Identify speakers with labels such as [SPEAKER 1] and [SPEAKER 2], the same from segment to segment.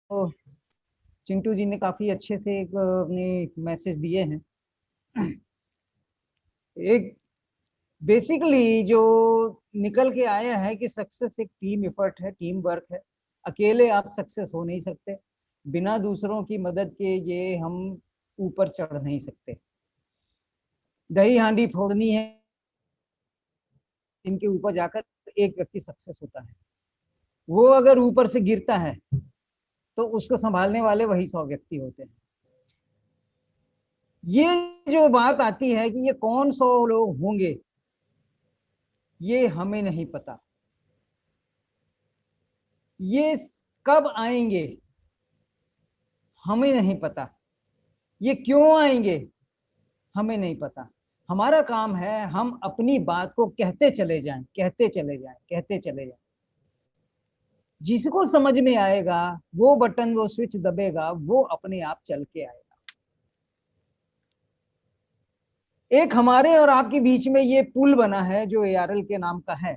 [SPEAKER 1] तो चिंटू जी ने काफी अच्छे से एक अपने मैसेज दिए हैं। एक बेसिकली जो निकल के आया है कि सक्सेस एक टीम एफर्ट है, टीम वर्क है। अकेले आप सक्सेस हो नहीं सकते, बिना दूसरों की मदद के ये हम ऊपर चढ़ नहीं सकते। दही हांडी फोड़नी है, इनके ऊपर जाकर एक व्यक्ति सक्सेस होता है। वो अगर ऊपर से गिरता है तो उसको संभालने वाले वही 100 व्यक्ति होते हैं। ये जो बात आती है कि ये कौन 100 लोग होंगे, ये हमें नहीं पता। ये कब आएंगे हमें नहीं पता। ये क्यों आएंगे हमें नहीं पता। हमारा काम है हम अपनी बात को कहते चले जाएं, कहते चले जाएं, कहते चले जाएं। जिसको समझ में आएगा वो बटन, वो स्विच दबेगा, वो अपने आप चल के आएगा। एक हमारे और आपके बीच में ये पुल बना है जो एआरएल के नाम का है।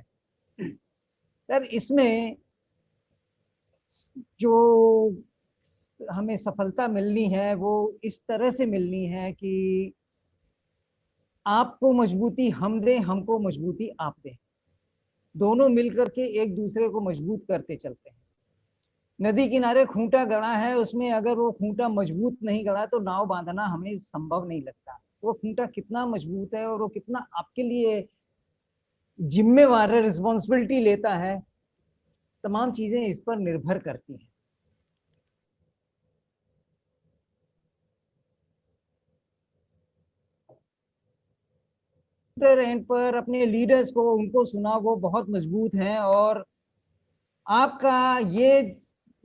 [SPEAKER 1] सर इसमें जो हमें सफलता मिलनी है वो इस तरह से मिलनी है कि आपको मजबूती हम दें, हमको मजबूती आप दें। दोनों मिलकर के एक दूसरे को मजबूत करते चलते हैं। नदी किनारे खूंटा गड़ा है, उसमें अगर वो खूंटा मजबूत नहीं गड़ा तो नाव बांधना हमें संभव नहीं लगता। वो खूंटा कितना मजबूत है और वो कितना आपके लिए जिम्मेवार है, रिस्पॉन्सिबिलिटी लेता है, तमाम चीजें इस पर निर्भर करती हैं। एंड पर अपने लीडर्स को, उनको सुना, वो बहुत मजबूत हैं। और आपका ये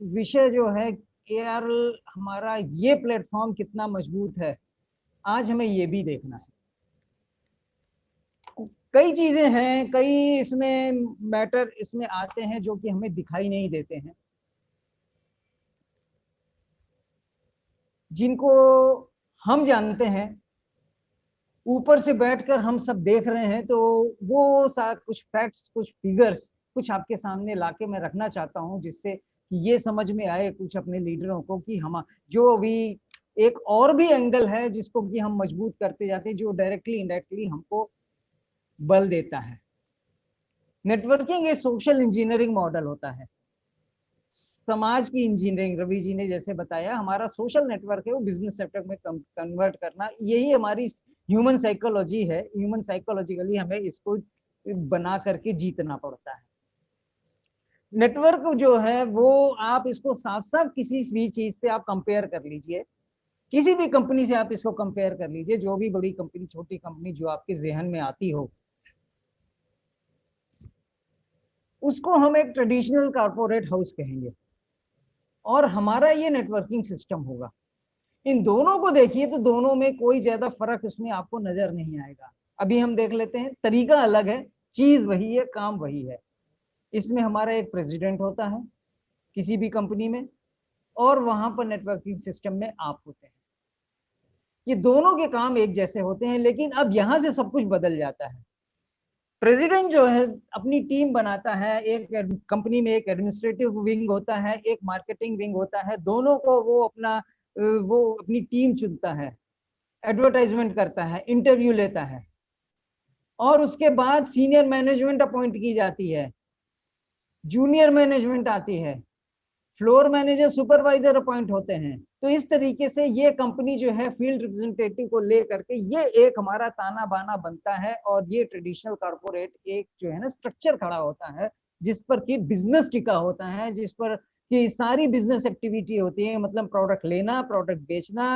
[SPEAKER 1] विषय जो है यार, हमारा ये प्लेटफॉर्म कितना मजबूत है, आज हमें ये भी देखना है। कई चीजें हैं, कई इसमें मैटर इसमें आते हैं जो कि हमें दिखाई नहीं देते हैं, जिनको हम जानते हैं। ऊपर से बैठकर हम सब देख रहे हैं, तो वो कुछ फैक्ट्स, कुछ फिगर्स, कुछ आपके सामने लाके मैं रखना चाहता हूं, जिससे कि ये समझ में आए कुछ अपने लीडरों को कि हम जो भी एक और भी एंगल है जिसको कि हम मजबूत करते जाते हैं, जो डायरेक्टली इनडायरेक्टली हमको बल देता है। नेटवर्किंग एक सोशल इंजीनियरिंग मॉडल होता है, समाज की इंजीनियरिंग। रवि जी ने जैसे बताया, हमारा सोशल नेटवर्क है वो बिजनेस सेक्टर में कन्वर्ट करना, यही हमारी ह्यूमन साइकोलॉजी है। ह्यूमन साइकोलॉजिकली हमें इसको बना करके जीतना पड़ता है। नेटवर्क जो है वो आप इसको साफ साफ किसी भी चीज से आप कंपेयर कर लीजिए, किसी भी कंपनी से आप इसको कंपेयर कर लीजिए, जो भी बड़ी कंपनी, छोटी कंपनी जो आपके जहन में आती हो, उसको हम एक ट्रेडिशनल कॉर्पोरेट हाउस कहेंगे और हमारा ये नेटवर्किंग सिस्टम होगा। इन दोनों को देखिए तो दोनों में कोई ज्यादा फर्क उसमें आपको नजर नहीं आएगा। अभी हम देख लेते हैं, तरीका अलग है, चीज वही है, काम वही है। इसमें हमारा एक प्रेसिडेंट होता है किसी भी कंपनी में, और वहां पर नेटवर्किंग सिस्टम में आप होते हैं। ये दोनों के काम एक जैसे होते हैं, लेकिन अब यहां से सब कुछ बदल जाता है। प्रेसिडेंट जो है अपनी टीम बनाता है, एक कंपनी में एक एडमिनिस्ट्रेटिव विंग होता है, एक मार्केटिंग विंग होता है, दोनों को वो अपना वो अपनी टीम चुनता है, एडवर्टाइजमेंट करता है, इंटरव्यू लेता है, और उसके बाद सीनियर मैनेजमेंट अपॉइंट की जाती है, जूनियर मैनेजमेंट आती है, फ्लोर मैनेजर, सुपरवाइजर अपॉइंट होते हैं। तो इस तरीके से ये कंपनी जो है फील्ड रिप्रेजेंटेटिव को लेकर के ये एक हमारा ताना बाना बनता है, और ये ट्रेडिशनल कॉर्पोरेट एक जो है ना स्ट्रक्चर खड़ा होता है, जिस पर कि बिजनेस टिका होता है, जिस पर कि सारी बिजनेस एक्टिविटी होती है, मतलब प्रोडक्ट लेना, प्रोडक्ट बेचना,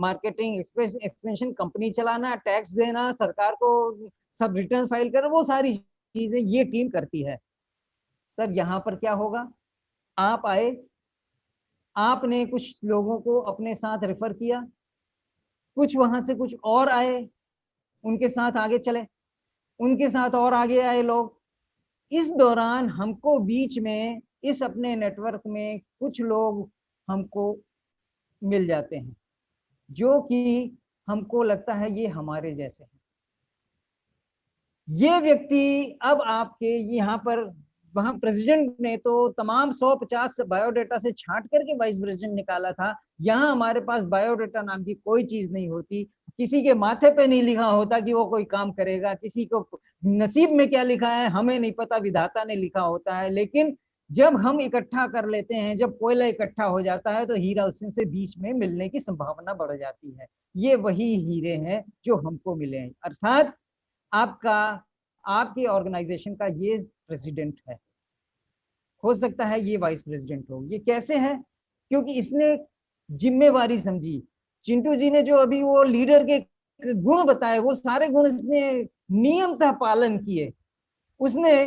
[SPEAKER 1] मार्केटिंग, एक्सपेंशन, कंपनी चलाना, टैक्स देना, सरकार को सब रिटर्न फाइल करना, वो सारी चीजें ये टीम करती है। सर यहाँ पर क्या होगा, आप आए, आपने कुछ लोगों को अपने साथ रेफर किया, कुछ वहां से कुछ और आए, उनके साथ आगे चले, उनके साथ और आगे आए लोग। इस दौरान हमको बीच में इस अपने नेटवर्क में कुछ लोग हमको मिल जाते हैं, जो कि हमको लगता है ये हमारे जैसे हैं। ये व्यक्ति अब आपके यहाँ पर वहां प्रेसिडेंट ने तो तमाम 150 बायोडाटा से छांट करके वाइस प्रेसिडेंट निकाला था। यहाँ हमारे पास बायोडाटा नाम की कोई चीज नहीं होती, किसी के माथे पे नहीं लिखा होता कि वो कोई काम करेगा, किसी को नसीब में क्या लिखा है हमें नहीं पता, विधाता ने लिखा होता है। लेकिन जब हम इकट्ठा कर लेते हैं, जब कोयला इकट्ठा हो जाता है, तो हीरा उसमें से बीच में मिलने की संभावना बढ़ जाती है। ये वही हीरे हैं जो हमको मिले हैं, अर्थात आपका, आपकी ऑर्गेनाइजेशन का ये प्रेसिडेंट है, हो सकता है ये वाइस प्रेसिडेंट हो। ये कैसे है? क्योंकि इसने जिम्मेवारी समझी। चिंटू जी ने जो अभी वो लीडर के गुण बताए, वो सारे गुण इसने नियमतः पालन किए। उसने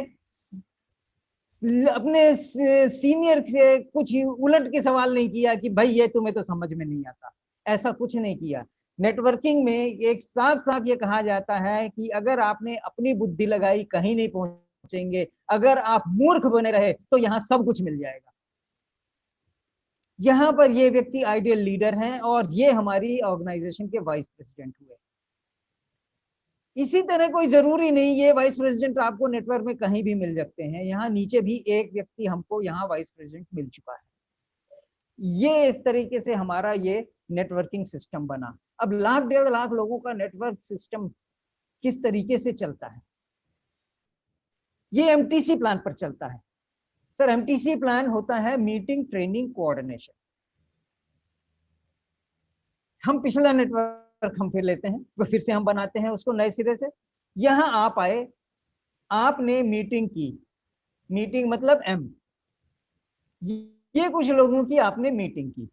[SPEAKER 1] अपने सीनियर से कुछ उलट के सवाल नहीं किया कि भाई ये तुम्हें तो समझ में नहीं आता, ऐसा कुछ नहीं किया। नेटवर्किंग में एक साफ साफ ये कहा जाता है कि अगर आपने अपनी बुद्धि लगाई कहीं नहीं पहुंचेंगे, अगर आप मूर्ख बने रहे तो यहां सब कुछ मिल जाएगा। यहां पर ये व्यक्ति आइडियल लीडर हैं और ये हमारी ऑर्गेनाइजेशन के वाइस प्रेसिडेंट हुए। इसी तरह कोई जरूरी नहीं ये वाइस प्रेसिडेंट आपको नेटवर्क में कहीं भी मिल सकते हैं। यहाँ नीचे भी एक व्यक्ति हमको यहाँ वाइस प्रेसिडेंट मिल चुका है। ये इस तरीके से हमारा ये नेटवर्किंग सिस्टम बना। अब 1,00,000-1,50,000 लोगों का नेटवर्क सिस्टम किस तरीके से चलता है? ये एमटीसी प्लान पर चलता है। सर एमटीसी प्लान होता है मीटिंग ट्रेनिंग कोऑर्डिनेशन। हम पिछला नेटवर्क हम फिर लेते हैं, वो फिर से हम बनाते हैं उसको नए सिरे से। यहां आप आए, आपने मीटिंग की, मीटिंग मतलब एम, ये कुछ लोगों की आपने मीटिंग की।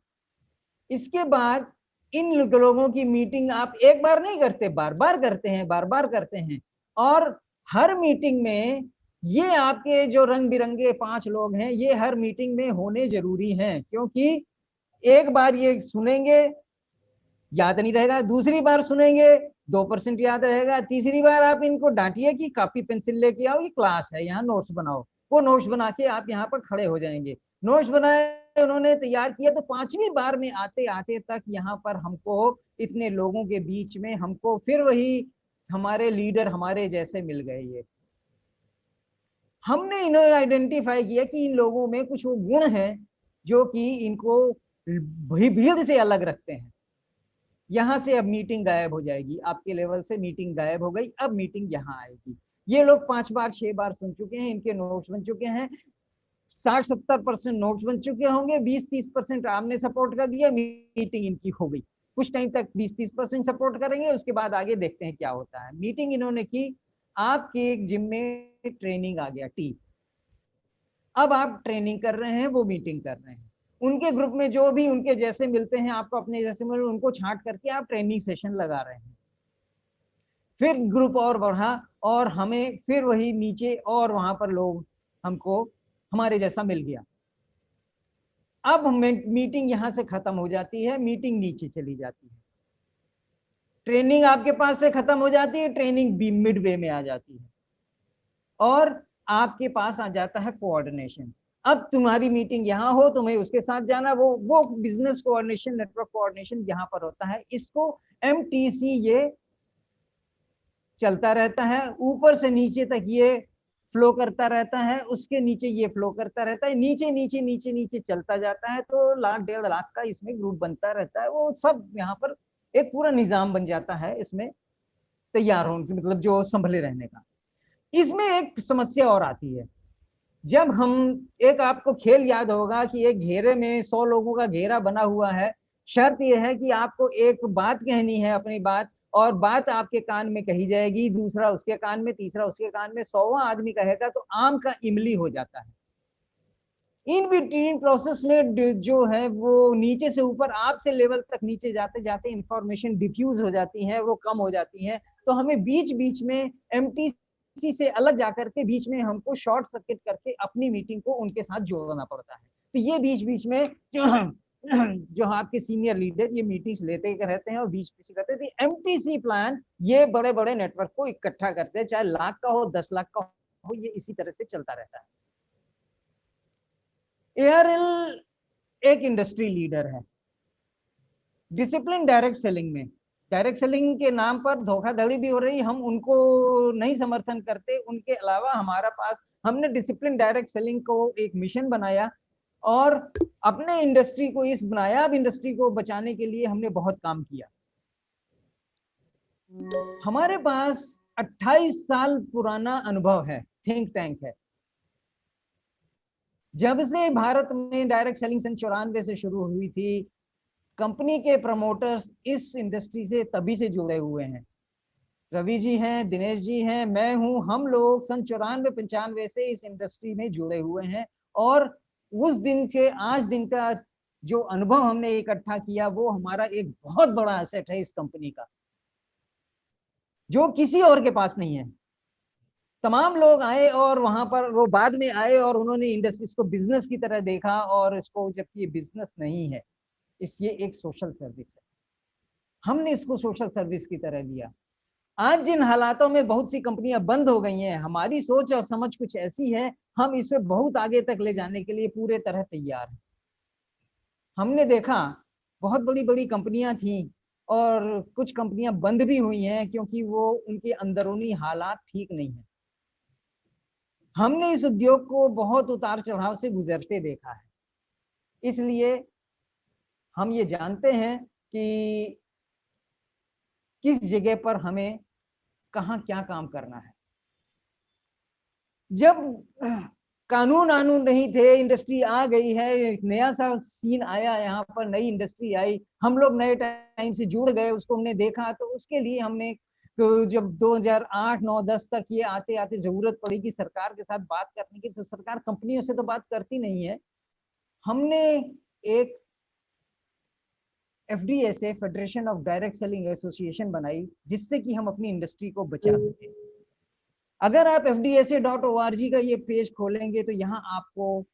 [SPEAKER 1] इसके बाद इन लोगों की मीटिंग आप एक बार नहीं करते, बार बार करते हैं, बार बार करते हैं। और हर मीटिंग में ये आपके जो रंग बिरंगे 5 लोग हैं, ये हर मीटिंग में होने जरूरी हैं, क्योंकि एक बार ये सुनेंगे याद नहीं रहेगा, दूसरी बार सुनेंगे 2% याद रहेगा, तीसरी बार आप इनको डांटिए कि कॉपी पेंसिल लेके आओ, ये क्लास है, यहाँ नोट्स बनाओ। वो नोट्स बना के आप यहाँ पर खड़े हो जाएंगे। नोट्स बनाए उन्होंने, तैयार किया, तो 5वीं बार में आते आते तक यहाँ पर हमको इतने लोगों के बीच में हमको फिर वही हमारे लीडर हमारे जैसे मिल गए। ये हमने इन्हें आइडेंटिफाई किया कि इन लोगों में कुछ वो गुण हैं जो कि इनको भीड़ से अलग रखते हैं। यहां से अब मीटिंग गायब हो जाएगी, आपके लेवल से मीटिंग गायब हो गई, अब मीटिंग यहाँ आएगी। ये लोग 5 बार 6 बार सुन चुके हैं, इनके नोट्स बन चुके हैं, 60-70% नोट्स बन चुके होंगे, 20-30% आपने सपोर्ट कर दिया, मीटिंग इनकी हो गई। कुछ टाइम तक 20-30% सपोर्ट करेंगे, उसके बाद आगे देखते हैं क्या होता है। मीटिंग इन्होंने की, आपके जिम में ट्रेनिंग आ गया, टी, अब आप ट्रेनिंग कर रहे हैं, वो मीटिंग कर रहे हैं। उनके ग्रुप में जो भी उनके जैसे मिलते हैं, आपको अपने जैसे मिले, उनको छांट करके आप ट्रेनिंग सेशन लगा रहे हैं। फिर ग्रुप और बढ़ा और हमें फिर वही नीचे और वहां पर लोग हमको हमारे जैसा मिल गया। अब मीटिंग यहां से खत्म हो जाती है, मीटिंग नीचे चली जाती है, ट्रेनिंग आपके पास से खत्म हो जाती है, ट्रेनिंग भी मिड वे में आ जाती है और आपके पास आ जाता है कोऑर्डिनेशन। अब तुम्हारी मीटिंग यहाँ हो, तुम्हें उसके साथ जाना, वो बिजनेस कोऑर्डिनेशन, नेटवर्क कोऑर्डिनेशन यहाँ पर होता है। इसको एमटीसी ये चलता रहता है, ऊपर से नीचे तक ये फ्लो करता रहता है, उसके नीचे ये फ्लो करता रहता है, नीचे नीचे नीचे नीचे चलता जाता है। तो 1,00,000-1,50,000 का इसमें ग्रुप बनता रहता है, वो सब यहाँ पर एक पूरा निजाम बन जाता है इसमें तैयार होने, मतलब जो संभले रहने का। इसमें एक समस्या और आती है, जब हम, एक आपको खेल याद होगा कि एक घेरे में 100 लोगों का घेरा बना हुआ है, शर्त यह है कि आपको एक बात कहनी है, अपनी बात, और बात आपके कान में कही जाएगी, दूसरा उसके कान में, तीसरा उसके कान में, 100वां आदमी कहेगा तो आम का इमली हो जाता है। इन बिटवीन प्रोसेस में जो है वो नीचे से ऊपर, आपसे लेवल तक नीचे जाते जाते इंफॉर्मेशन डिफ्यूज हो जाती है, वो कम हो जाती है। तो हमें बीच बीच में एमटीसी से अलग जाकर के बीच में हमको शॉर्ट सर्किट करके अपनी मीटिंग को उनके साथ जोड़ना पड़ता है। तो ये बीच बीच में जो आपके सीनियर लीडर ये मीटिंग्स लेते रहते हैं और बीच बीच करते हैं। एमटीसी प्लान ये बड़े बड़े नेटवर्क को इकट्ठा करते हैं, चाहे लाख का हो 10 लाख का हो, ये इसी तरह से चलता रहता है। एयरएल एक इंडस्ट्री लीडर है डिसिप्लिन डायरेक्ट सेलिंग में। डायरेक्ट सेलिंग के नाम पर धोखाधड़ी भी हो रही, हम उनको नहीं समर्थन करते। उनके अलावा हमारा पास हमने डिसिप्लिन डायरेक्ट सेलिंग को एक मिशन बनाया और अपने इंडस्ट्री को, इस नायाब इंडस्ट्री को बचाने के लिए हमने बहुत काम किया। हमारे पास 28 साल पुराना अनुभव है, थिंक टैंक है। जब से भारत में डायरेक्ट सेलिंग सन 94 से शुरू हुई थी, कंपनी के प्रमोटर्स इस इंडस्ट्री से तभी से जुड़े हुए हैं। रवि जी हैं, दिनेश जी हैं, मैं हूं, हम लोग सन 94-95 से इस इंडस्ट्री में जुड़े हुए हैं और उस दिन से आज दिन का जो अनुभव हमने इकट्ठा किया वो हमारा एक बहुत बड़ा एसेट है इस कंपनी का, जो किसी और के पास नहीं है। तमाम लोग आए और वहां पर वो बाद में आए और उन्होंने इंडस्ट्रीज को बिजनेस की तरह देखा, और इसको, जबकि ये बिजनेस नहीं है, ये एक सोशल सर्विस है। हमने इसको सोशल सर्विस की तरह लिया। आज जिन हालातों में बहुत सी कंपनियां बंद हो गई हैं, हमारी सोच और समझ कुछ ऐसी है, हम इसे बहुत आगे तक ले जाने के लिए पूरे तरह तैयार हैं। हमने देखा बहुत बड़ी बड़ी कंपनियां थी और कुछ कंपनियां बंद भी हुई हैं क्योंकि वो उनके अंदरूनी हालात ठीक नहीं है। हमने इस उद्योग को बहुत उतार चढ़ाव से गुजरते देखा है, इसलिए हम ये जानते हैं कि किस जगह पर हमें कहाँ क्या काम करना है। जब कानून आनून नहीं थे, इंडस्ट्री आ गई है, एक नया सा सीन आया, यहाँ पर नई इंडस्ट्री आई, हम लोग नए टाइम से जुड़ गए, उसको हमने देखा, तो उसके लिए हमने, तो जब 2008, 9, 10 तक ये आते आते जरूरत पड़ी कि सरकार के साथ बात करने की, तो सरकार कंपनियों से तो बात करती नहीं है। हमने एक FDSA, federation of direct selling association बनाई, जिससे कि हम अपनी इंडस्ट्री को बचा सके। अगर आप fdsa.org का ये पेज खोलेंगे तो यहाँ आपको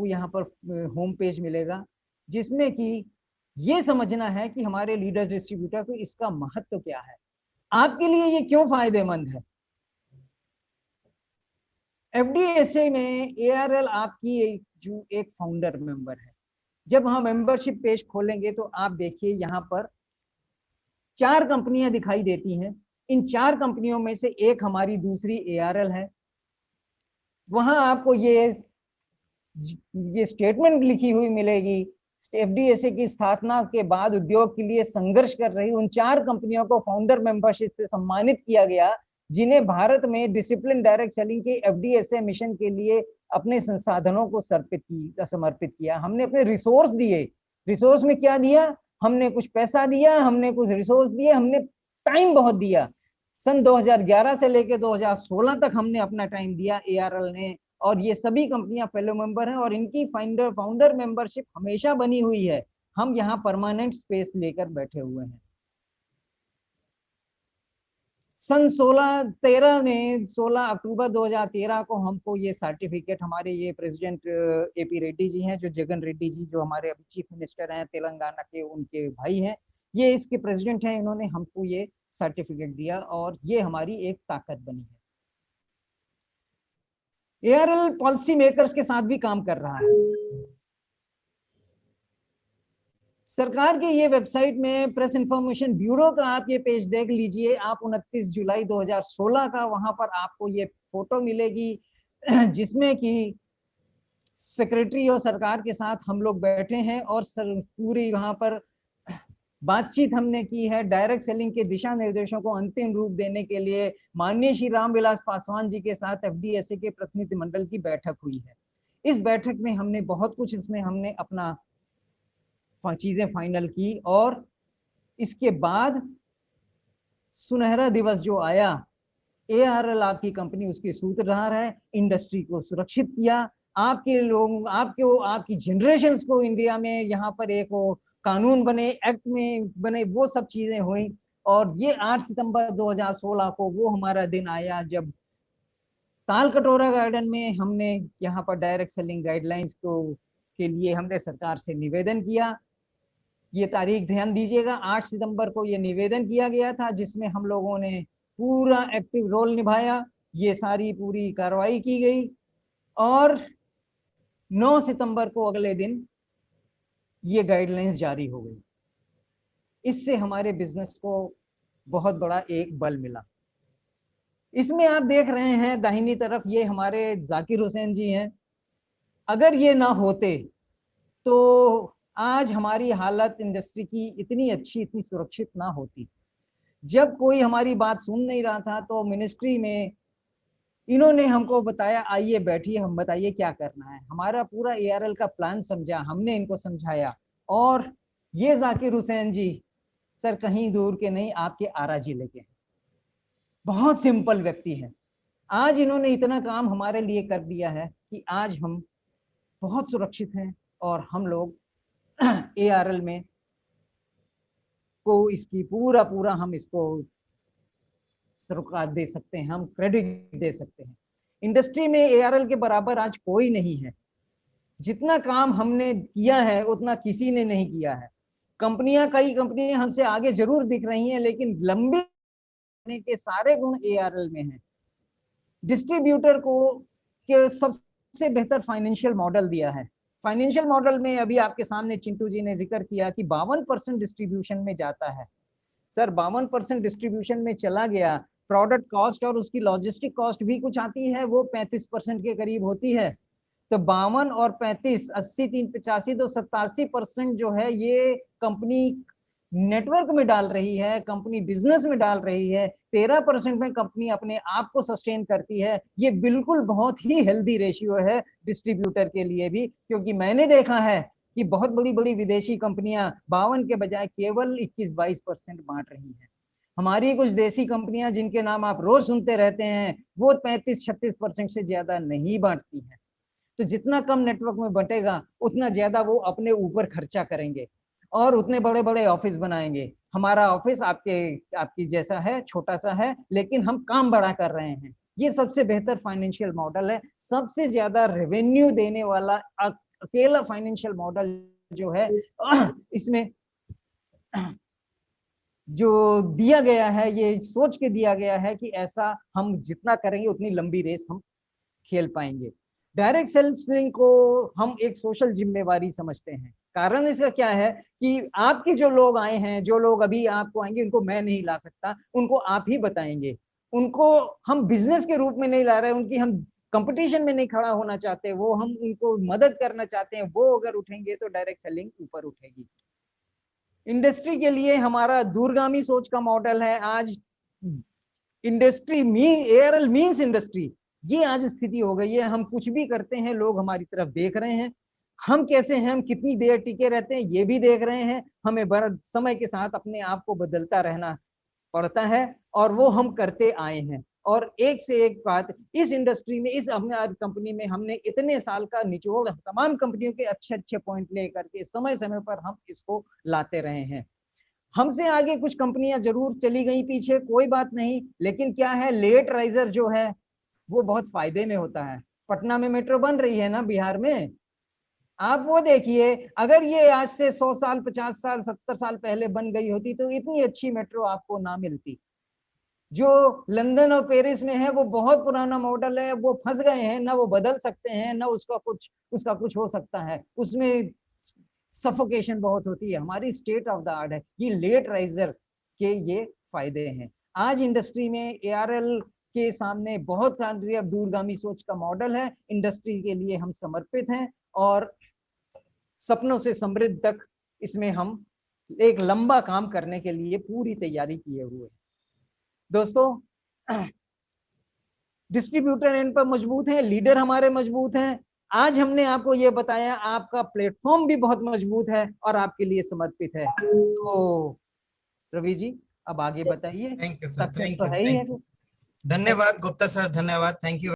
[SPEAKER 1] यहाँ पर होम पेज मिलेगा, जिसमें कि ये समझना है कि हमारे लीडर्स डिस्ट्रीब्यूटर को इसका महत्व क्या है, आपके लिए ये क्यों फायदेमंद है। FDSA में ARL आपकी एक फाउंडर मेंबर है। जब हम मेंबरशिप पेज खोलेंगे तो आप देखिए यहाँ पर 4 कंपनियां दिखाई देती हैं। इन 4 कंपनियों में से एक हमारी दूसरी ARL है। वहां आपको ये स्टेटमेंट लिखी हुई मिलेगी, FDSA की स्थापना के बाद उद्योग के लिए संघर्ष कर रही उन 4 कंपनियों को फाउंडर मेंबरशिप से सम्मानित किया गया, जिन्हें भारत में डिसिप्लिन डायरेक्ट सेलिंग के FDSA मिशन के लिए अपने संसाधनों को समर्पित किया। हमने अपने रिसोर्स दिए। रिसोर्स में क्या दिया? हमने कुछ पैसा दिया, हमने कुछ रिसोर्स दिए, हमने टाइम बहुत दिया। सन 2011 से लेकर 2016 तक हमने अपना टाइम दिया, ARL ने, और ये सभी कंपनियां फेलो मेंबर हैं और इनकी फाउंडर मेंबरशिप हमेशा बनी हुई है। हम यहाँ परमानेंट स्पेस लेकर बैठे हुए हैं। सन 16 में 16 अक्टूबर 2013 को हमको ये सर्टिफिकेट हमारे ये प्रेसिडेंट AP रेड्डी जी हैं, जो जगन रेड्डी जी जो हमारे अभी चीफ मिनिस्टर हैं तेलंगाना के, उनके भाई हैं, ये इसके प्रेसिडेंट हैं, इन्होंने हमको ये सर्टिफिकेट दिया और ये हमारी एक ताकत बनी है। ARL पॉलिसी मेकर्स के साथ भी काम कर रहा है। सरकार की ये वेबसाइट में प्रेस इंफॉर्मेशन ब्यूरो का आप ये पेज देख लीजिए, आप 29 जुलाई 2016 का, वहां पर आपको ये फोटो मिलेगी जिसमें कि सेक्रेटरी और सरकार के साथ हम लोग बैठे हैं और पूरी वहां पर बातचीत हमने की है। डायरेक्ट सेलिंग के दिशा निर्देशों को अंतिम रूप देने के लिए माननीय श्री रामविलास पासवान जी के साथ FDSA के प्रतिनिधिमंडल की बैठक हुई है। इस बैठक में हमने बहुत कुछ, इसमें हमने अपना चीजें फाइनल की और इसके बाद सुनहरा दिवस जो आया, ARL आपकी कंपनी उसके सूत्रधार है, इंडस्ट्री को सुरक्षित किया, आपके लोग, आपकी जनरेशंस को इंडिया में यहाँ पर एक वो कानून बने, एक्ट में बने, वो सब चीजें हुई। और ये 8 सितंबर 2016 को वो हमारा दिन आया जब ताल कटोरा गार्डन में हमने यहाँ पर डायरेक्ट सेलिंग गाइडलाइंस को के लिए हमने सरकार से निवेदन किया। ये तारीख ध्यान दीजिएगा, 8 सितंबर को ये निवेदन किया गया था, जिसमें हम लोगों ने पूरा एक्टिव रोल निभाया, ये सारी पूरी कार्रवाई की गई और 9 सितंबर को अगले दिन ये गाइडलाइंस जारी हो गई। इससे हमारे बिजनेस को बहुत बड़ा एक बल मिला। इसमें आप देख रहे हैं दाहिनी तरफ, ये हमारे जाकिर हुसैन जी हैं। अगर ये ना होते तो आज हमारी हालत इंडस्ट्री की इतनी अच्छी, इतनी सुरक्षित ना होती। जब कोई हमारी बात सुन नहीं रहा था तो मिनिस्ट्री में इन्होंने हमको बताया, आइए बैठिए, हम बताइए क्या करना है। हमारा पूरा एआरएल का प्लान समझा, हमने इनको समझाया। और ये जाकिर हुसैन जी सर कहीं दूर के नहीं, आपके आरा जिले के हैं, बहुत सिंपल व्यक्ति हैं। आज इन्होंने इतना काम हमारे लिए कर दिया है कि आज हम बहुत सुरक्षित हैं। और हम लोग एआरएल में को इसकी पूरा पूरा हम इसको सरोकार दे सकते हैं, हम क्रेडिट दे सकते हैं। इंडस्ट्री में एआरएल के बराबर आज कोई नहीं है। जितना काम हमने किया है उतना किसी ने नहीं किया है। कंपनियां, कई कंपनियां हमसे आगे जरूर दिख रही हैं, लेकिन लंबे के सारे गुण एआरएल में हैं। डिस्ट्रीब्यूटर को के सबसे बेहतर फाइनेंशियल मॉडल दिया है। फाइनेंशियल मॉडल में अभी आपके सामने चिंटू जी ने जिक्र किया कि 52% डिस्ट्रीब्यूशन में जाता है। सर 52% डिस्ट्रीब्यूशन में चला गया, प्रोडक्ट कॉस्ट और उसकी लॉजिस्टिक कॉस्ट भी कुछ आती है, वो 35% के करीब होती है। तो 52 और 35, 80, 3, 85, तो 87% जो है ये कंपनी नेटवर्क में डाल रही है, कंपनी बिजनेस में डाल रही है। 13% में कंपनी अपने आप को सस्टेन करती है। ये बिल्कुल बहुत ही हेल्दी रेशियो है डिस्ट्रीब्यूटर के लिए भी, क्योंकि मैंने देखा है कि बहुत बड़ी बड़ी विदेशी कंपनियां 52 के बजाय केवल 21-22% बांट रही हैं। हमारी कुछ देसी कंपनियां जिनके नाम आप रोज सुनते रहते हैं, वो 35-36% से ज्यादा नहीं बांटती हैं। तो जितना कम नेटवर्क में बटेगा उतना ज्यादा वो अपने ऊपर खर्चा करेंगे और उतने बड़े बड़े ऑफिस बनाएंगे। हमारा ऑफिस आपकी जैसा है, छोटा सा है, लेकिन हम काम बड़ा कर रहे हैं। ये सबसे बेहतर फाइनेंशियल मॉडल है। सबसे ज्यादा रेवेन्यू देने वाला अकेला फाइनेंशियल मॉडल जो है इसमें जो दिया गया है, ये सोच के दिया गया है कि ऐसा हम जितना करेंगे उतनी लंबी रेस हम खेल पाएंगे। डायरेक्ट सेलिंग को हम एक सोशल जिम्मेवारी समझते हैं। कारण इसका क्या है कि आपके जो लोग आए हैं, जो लोग अभी आपको आएंगे, उनको मैं नहीं ला सकता, उनको आप ही बताएंगे। उनको हम बिजनेस के रूप में नहीं ला रहे, उनकी हम कंपटीशन में नहीं खड़ा होना चाहते, वो हम उनको मदद करना चाहते हैं। वो अगर उठेंगे तो डायरेक्ट सेलिंग ऊपर उठेगी। इंडस्ट्री के लिए हमारा दूरगामी सोच का मॉडल है। आज इंडस्ट्री एआरएल मीन्स इंडस्ट्री, ये आज स्थिति हो गई है। हम कुछ भी करते हैं, लोग हमारी तरफ देख रहे हैं। हम कैसे हैं, हम कितनी देर टिके रहते हैं, ये भी देख रहे हैं। हमें समय के साथ अपने आप को बदलता रहना पड़ता है और वो हम करते आए हैं। और एक से एक बात, इस इंडस्ट्री में, इस कंपनी में हमने इतने साल का निचोड़ तमाम कंपनियों के अच्छे अच्छे पॉइंट लेकर के समय समय पर हम इसको लाते रहे हैं। हमसे आगे कुछ कंपनियां जरूर चली गई पीछे, कोई बात नहीं, लेकिन क्या है, लेट राइजर जो है वो बहुत फायदे में होता है। पटना में मेट्रो बन रही है ना बिहार में, आप वो देखिए, अगर ये आज से 100 साल, 50 साल, 70 साल पहले बन गई होती तो इतनी अच्छी मेट्रो आपको ना मिलती। जो लंदन और पेरिस में है वो बहुत पुराना मॉडल है, वो फंस गए हैं, ना वो बदल सकते हैं, ना उसका कुछ हो सकता है। उसमें सफोकेशन बहुत होती है। हमारी स्टेट ऑफ द आर्ट है। ये लेट राइजर के ये फायदे हैं। आज इंडस्ट्री में एआरएल के सामने बहुत सारी अब दूरगामी सोच का मॉडल है। इंडस्ट्री के लिए हम समर्पित हैं और सपनों से समृद्ध तक इसमें हम एक लंबा काम करने के लिए पूरी तैयारी किए हुए। दोस्तों, डिस्ट्रीब्यूटर एंड पर मजबूत है, लीडर हमारे मजबूत हैं। आज हमने आपको ये बताया, आपका प्लेटफॉर्म भी बहुत मजबूत है और आपके लिए समर्पित है। तो रवि जी अब आगे बताइए।
[SPEAKER 2] Thank you sir,
[SPEAKER 1] success
[SPEAKER 2] thank
[SPEAKER 1] तो
[SPEAKER 2] यू,
[SPEAKER 1] है ही है।
[SPEAKER 2] धन्यवाद गुप्ता सर, धन्यवाद, थैंक यू।